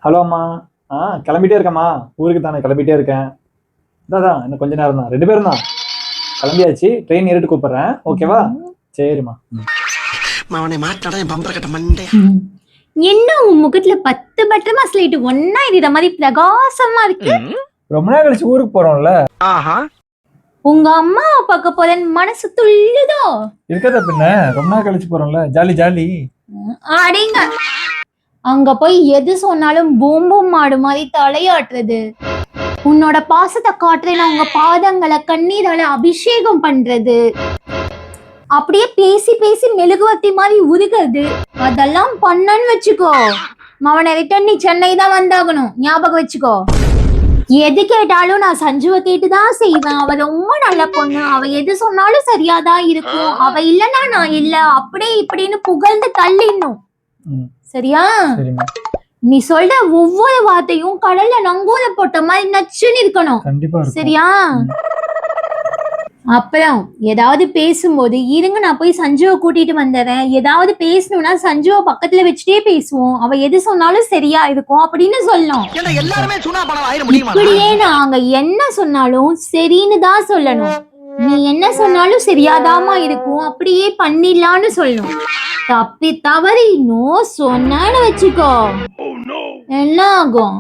Hello அம்மா. கிளம்பிட்டே இருக்கேம்மா. ஊருக்கு தானே கிளம்பிட்டே இருக்கேன். அதான் இன்னும் கொஞ்ச நேரம் தான். 2 பேரும் தான். கிளம்பியாச்சு. ட்ரெயின் ஏறிட்டு கூப்பிடுறேன். ஓகேவா? சரிம்மா. அவனை மாட்டாடா என் பம்பர கட்ட மண்டே. என்ன உன் முகத்துல 10 பட்டமா ஸ்லைட் ஒன்னா இது மாதிரி பிரகாசமா இருக்கு. ரொம்ப நாள் கழிச்சு ஊருக்கு போறோம்ல. உங்க அம்மாவை பார்க்க போறேன்னு மனசு துள்ளுதோ? இருக்கதா பின்ன. ரொம்ப நாள் கழிச்சு போறோம்ல. Jolly jolly. அடிங்க. அங்க போய் எது சொன்னாலும் பூம்பும் மாடு மாதிரி தலையாட்டுறது, உன்னோட பாசத்தை காட்டுறேன்னு உங்க பாதங்களை கண்ணீரால அபிஷேகம் பண்றது, அப்படியே பேசி பேசி மெழுகுவர்த்தி மாதிரி உருகிறது, அதெல்லாம் பண்ணன்னு வச்சுக்கோ மவனை ரிட்டர்ன் நீ சென்னை தான் வந்தாகணும். ஞாபகம் வச்சுக்கோ. எது கேட்டாலும் நான் சஞ்சுவை கேட்டுதான் செய்வேன். அவ ரொம்ப நல்ல பொண்ணு, அவ எது சொன்னாலும் சரியாதான் இருக்கும், அவ இல்லைன்னா நான் இல்ல, அப்படியே இப்படின்னு புகழ்ந்து தள்ளிடணும். சரியா? நீ சொல்ற ஒவ்வொரு வார்த்தையும் கடல்ல நங்கூர போட்ட மாதிரி நச்சுன்னு இருக்கணும். சரியா? அப்புறம் ஏதாவது பேசும்போது இருங்க நான் போய் சஞ்சுவை கூட்டிட்டு வந்துடுறேன், ஏதாவது பேசணும்னா சஞ்சுவை பக்கத்துல வச்சுட்டே பேசுவோம், அவ எது சொன்னாலும் சரியா இருக்கும் அப்படின்னு சொல்லணும். இப்படியே நாங்க என்ன சொன்னாலும் சரின்னு தான் சொல்லணும். நீ என்ன சொன்னாலும் சரியாதாமா இருக்கும், அப்படியே பண்ணிடலான்னு சொல்லணும். தப்பி தவறி நோ சொன்னான்னு வச்சுக்கோ, என்ன ஆகும்?